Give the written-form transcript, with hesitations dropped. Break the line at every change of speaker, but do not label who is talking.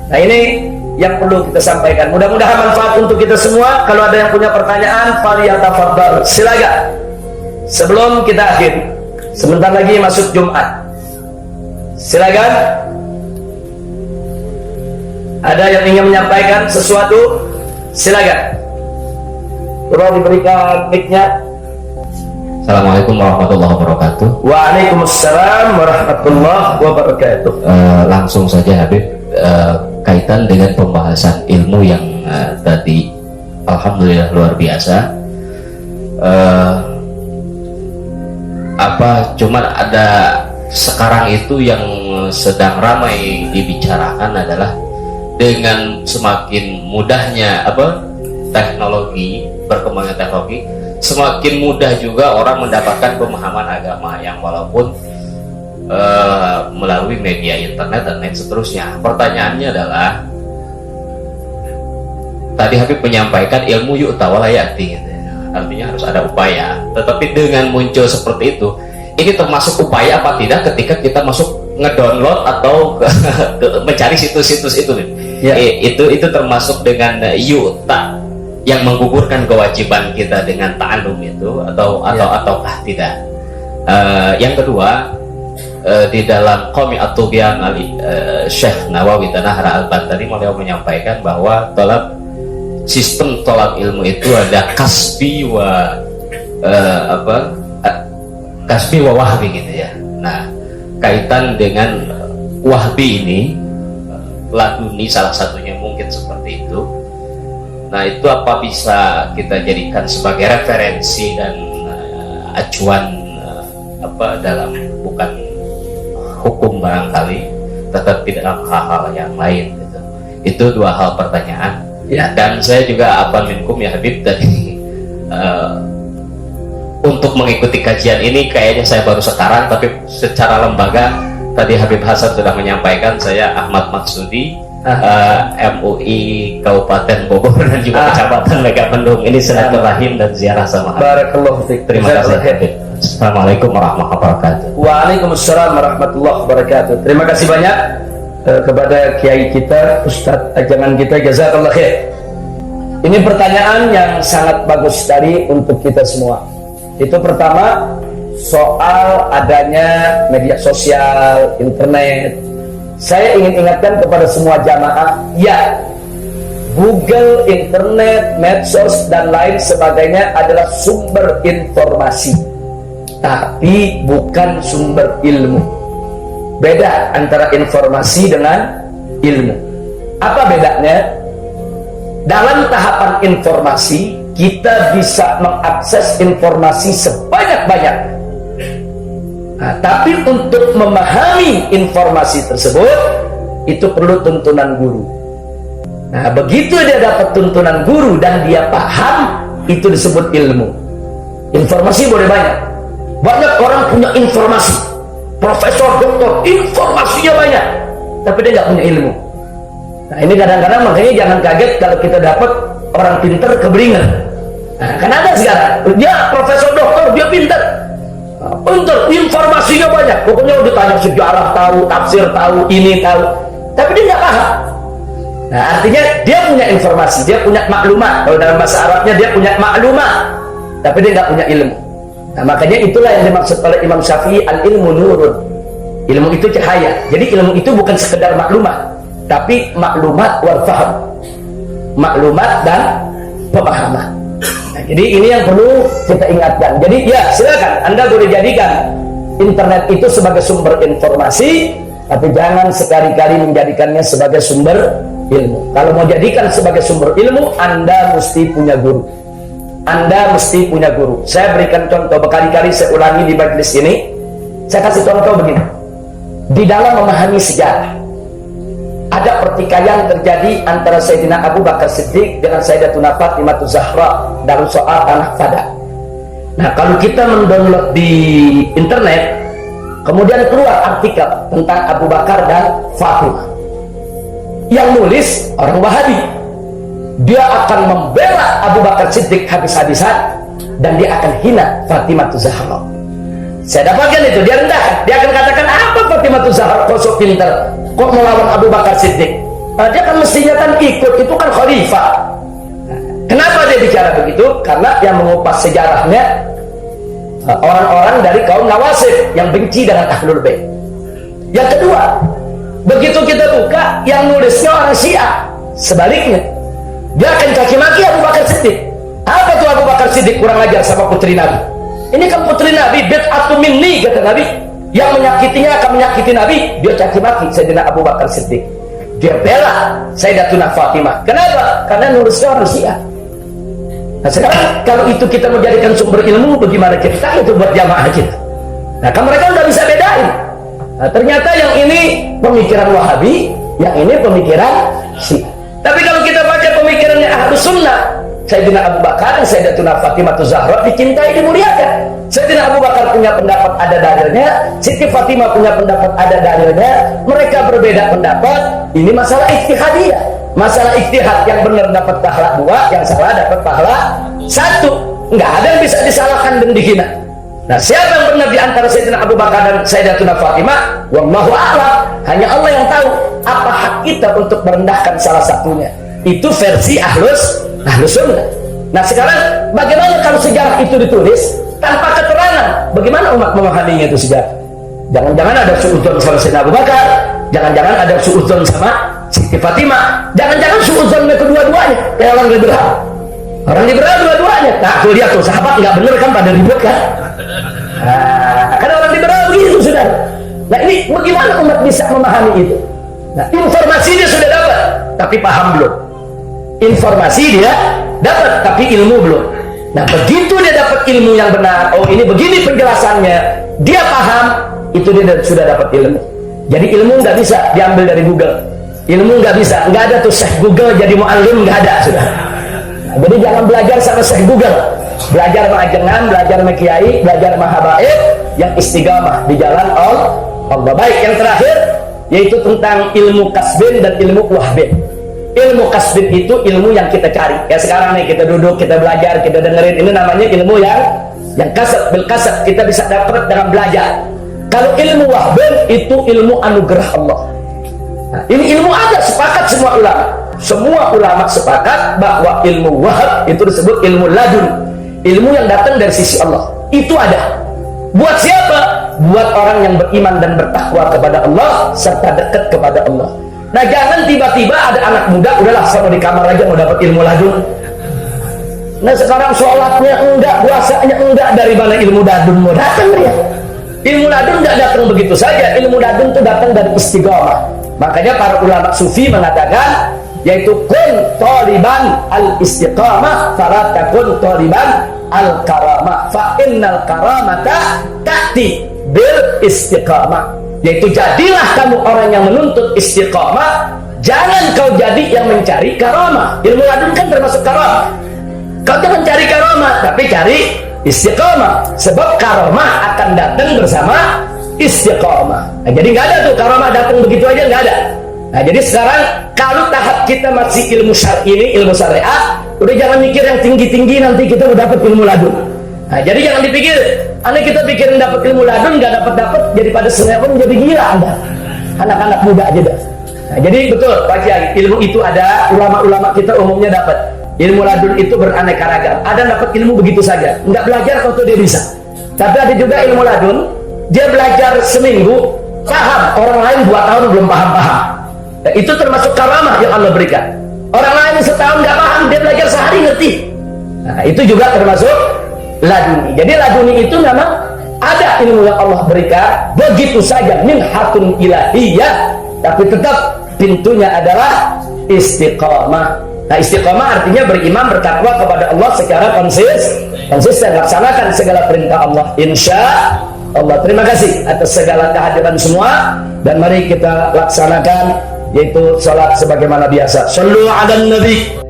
Nah, ini yang perlu kita sampaikan. Mudah-mudahan manfaat untuk kita semua. Kalau ada yang punya pertanyaan, falyatafaddal. Silakan. Sebelum kita akhiri, sebentar lagi masuk Jumat. Silakan. Ada yang ingin menyampaikan sesuatu? Silakan. Tolong diberikan mic-nya.
Assalamualaikum warahmatullahi wabarakatuh.
Waalaikumsalam warahmatullahi wabarakatuh.
Langsung saja Habib, kaitan dengan pembahasan ilmu yang tadi alhamdulillah luar biasa. Cuman ada sekarang itu yang sedang ramai dibicarakan adalah dengan semakin mudahnya teknologi, berkembangnya teknologi, semakin mudah juga orang mendapatkan pemahaman agama yang walaupun melalui media internet dan lain seterusnya. Pertanyaannya adalah, tadi Habib menyampaikan ilmu yu'ta wala ya'ti, gitu ya. Artinya harus ada upaya. Tetapi dengan muncul seperti itu, ini termasuk upaya apa tidak ketika kita masuk ngedownload atau mencari situs-situs itu? Ya. Itu termasuk dengan yu'ta yang menggugurkan kewajiban kita dengan ta'alum itu ataukah tidak? Yang kedua, di dalam Qami At-Tughyan Syekh Nawawi Tanahra Al-Bantani beliau menyampaikan bahwa sistem tolab ilmu itu ada kasbi wa wahbi gitu ya. Nah, kaitan dengan wahbi ini, laduni salah satunya mungkin seperti itu. Nah, itu apa bisa kita jadikan sebagai referensi dan acuan dalam bukan hukum barangkali, tetapi dalam hal-hal yang lain gitu. Itu dua hal pertanyaan. Ya, dan saya juga minkum ya Habib tadi untuk mengikuti kajian ini kayaknya saya baru sekarang, tapi secara lembaga tadi Habib Hasan sudah menyampaikan. Saya Ahmad Maksudi, MUI Kabupaten Bogor dan juga Kecamatan Megamendung. Ini silaturahim dan ziarah sama Habib.
Barakallahu fiik.
Terima kasih Habib. Assalamualaikum warahmatullahi wabarakatuh.
Waalaikumsalam warahmatullahi wabarakatuh. Terima kasih banyak kepada kiai kita, Ustadz ajangan kita, jazakallah khair. Ini pertanyaan yang sangat bagus sekali untuk kita semua. Itu pertama, soal adanya media sosial, internet. Saya ingin ingatkan kepada semua jamaah, ya, Google, internet, medsos dan lain sebagainya adalah sumber informasi, tapi bukan sumber ilmu. Beda antara informasi dengan ilmu. Apa bedanya? Dalam tahapan informasi, kita bisa mengakses informasi sebanyak-banyaknya. Nah, tapi untuk memahami informasi tersebut, itu perlu tuntunan guru. Nah, begitu dia dapat tuntunan guru dan dia paham, itu disebut ilmu. Informasi boleh banyak. Banyak orang punya informasi, profesor, doktor, informasinya banyak, tapi dia nggak punya ilmu. Nah, ini kadang-kadang makanya jangan kaget kalau kita dapat orang pinter keblinger. Nah, kan ada sekarang, dia profesor, doktor, dia pinter, informasinya banyak, pokoknya udah tanya sejarah tahu, tafsir tahu, ini tahu, tapi dia nggak paham. Nah, artinya dia punya informasi, dia punya maklumat. Kalau dalam bahasa Arabnya dia punya maklumat, tapi dia nggak punya ilmu. Nah, makanya itulah yang dimaksud oleh Imam Syafi'i, al-ilmu nurun. Ilmu itu cahaya. Jadi ilmu itu bukan sekedar maklumat, tapi maklumat wal faham, maklumat dan pemahaman. Nah, jadi ini yang perlu kita ingatkan. Jadi ya silakan Anda boleh jadikan internet itu sebagai sumber informasi, tapi jangan sekali-kali menjadikannya sebagai sumber ilmu. Kalau mau jadikan sebagai sumber ilmu, Anda mesti punya guru. Anda mesti punya guru. Saya berikan contoh berkali-kali, saya ulangi di majelis ini. Saya kasih contoh begini. Di dalam memahami sejarah, ada pertikaian terjadi antara Sayyidina Abu Bakar Siddiq dengan Sayyidatuna Fatimah Zahra dalam soal anak Fada. Nah, kalau kita mendownload di internet, kemudian keluar artikel tentang Abu Bakar dan Fatimah, yang nulis orang Wahabi, dia akan membela Abu Bakar Siddiq habis-habisan dan dia akan hina Fatimah Zahra. Saya dapatkan itu, dia rendahkan. Dia akan katakan, apa Fatimah Zahra kok sok pinter, kok melawan Abu Bakar Siddiq? Dia kan mestinya kan ikut, itu kan khalifah. Kenapa dia bicara begitu? Karena yang mengupas sejarahnya orang-orang dari kaum Nawasib yang benci dengan Ahlul Bait. Yang kedua, begitu kita buka, yang nulisnya orang Syiah. Sebaliknya, dia akan caci maki Abu Bakar Siddiq. Apa tuh Abu Bakar Siddiq kurang ajar sama putri Nabi? Ini kan putri Nabi, bid'atu minni kata Nabi. Yang menyakitinya akan menyakiti Nabi, dia caci maki Sayyidina Abu Bakar Siddiq. Dia bela Sayyidatuna Fatimah. Kenapa? Karena nulisnya orang Syiah. Nah sekarang kalau itu kita menjadikan sumber ilmu, bagaimana kita itu buat jamaah kita? Nah kan mereka udah bisa bedain. Nah, ternyata yang ini pemikiran Wahabi, yang ini pemikiran Syiah. Tapi kalau kita baca pemikirannya Ahlus Sunnah, Sayyidina Abu Bakar dan Sayyidatuna Fatimah Zahra dicintai, dimuliakan. Sayyidina Abu Bakar punya pendapat ada dalilnya, Siti Fatimah punya pendapat ada dalilnya. Mereka berbeda pendapat. Ini masalah ijtihadiyah. Masalah ijtihad, yang benar dapat pahala 2, yang salah dapat pahala 1. Enggak ada yang bisa disalahkan dan dihina. Nah, siapa yang benar di antara Sayyidina Abu Bakar dan Sayyidatuna Fatimah? Wallahu a'lam. Hanya Allah yang tahu apa hak kita untuk merendahkan salah satunya. Itu versi Ahlus Sunnah. Nah, sekarang bagaimana kalau sejarah itu ditulis tanpa keterangan? Bagaimana umat memahaminya itu sejarah? Jangan-jangan ada suudzon sama Sayyidina Abu Bakar, jangan-jangan ada suudzon sama Siti Fatimah, jangan-jangan suudzon kedua-duanya kayak orang liberal. Orang liberal dua-duanya. Nah, tuh lihat tuh, sahabat nggak bener kan, pada ribut kan? Nah, karena orang liberal begitu, saudara. Nah, ini bagaimana umat bisa memahami itu? Nah, informasi dia sudah dapat, tapi paham belum? Informasi dia dapat, tapi ilmu belum. Nah, begitu dia dapat ilmu yang benar, oh ini begini penjelasannya, dia paham, itu dia sudah dapat ilmu. Jadi ilmu nggak bisa diambil dari Google. Ilmu nggak bisa, nggak ada tuh Syekh Google jadi mu'allim, nggak ada, sudah. Nah, jadi jangan belajar sama Syekh Google. Belajar sama ajengan, belajar sama kiai, belajar sama habaib yang istiqamah di jalan Allah. Baik, yang terakhir yaitu tentang ilmu kasbin dan ilmu wahbin. Ilmu kasbin itu ilmu yang kita cari. Ya sekarang nih kita duduk, kita belajar, kita dengerin, ini namanya ilmu yang kasab, bil kasab, kita bisa dapat dengan belajar. Kalau ilmu wahbin itu ilmu anugerah Allah. Nah, ini ilmu ada, sepakat semua ulama. Semua ulama sepakat bahwa ilmu wahab itu disebut ilmu ladun. Ilmu yang datang dari sisi Allah. Itu ada. Buat siapa? Buat orang yang beriman dan bertakwa kepada Allah serta dekat kepada Allah. Nah, jangan tiba-tiba ada anak muda udahlah sama di kamar aja mau dapat ilmu ladun. Nah, sekarang sholatnya enggak, puasanya enggak, dari mana ilmu ladun mau datang dia? Ilmu ladun enggak datang begitu saja. Ilmu ladun itu datang dari istiqamah. Makanya para ulama sufi mengatakan, yaitu kun taliban al-istiqamah fala takun taliban al-karamah fa innal karamata ta'ti bil istiqamah. Yaitu jadilah kamu orang yang menuntut istiqamah, jangan kau jadi yang mencari karamah. Ilmu ladun kan termasuk karamah. Kau jangan cari karamah, tapi cari istiqamah, sebab karamah akan datang bersama istiqamah. Nah, jadi nggak ada tuh karamah datang begitu aja, nggak ada. Nah, jadi sekarang kalau tahap kita masih ilmu syar'i ini, ilmu syariat, udah jangan mikir yang tinggi-tinggi nanti kita udah dapat ilmu ladun. Nah, jadi jangan dipikir, aneh kita pikirin dapat ilmu ladun nggak dapat, jadi pada senyawa menjadi gila Anda. Anak-anak muda aja dah. Nah, jadi betul Pak Kiai, ilmu itu ada, ulama-ulama kita umumnya dapat. Ilmu ladun itu beraneka ragam. Ada dapat ilmu begitu saja, nggak belajar kalau dia bisa. Tapi ada juga ilmu ladun, dia belajar seminggu, paham. Orang lain 2 tahun belum paham-paham. Nah, itu termasuk karamah yang Allah berikan. Orang lain setahun nggak paham, dia belajar sehari ngerti. Nah, itu juga termasuk laduni. Jadi laduni itu memang ada ilmu yang Allah berikan begitu saja, minhatun ilahiyah, tapi tetap pintunya adalah istiqamah. Nah, istiqamah artinya beriman, bertakwa kepada Allah secara konsisten, laksanakan segala perintah Allah. Insya Allah. Terima kasih atas segala kehadiran semua, dan mari kita laksanakan yaitu salat sebagaimana biasa. Shallu 'alan nabi.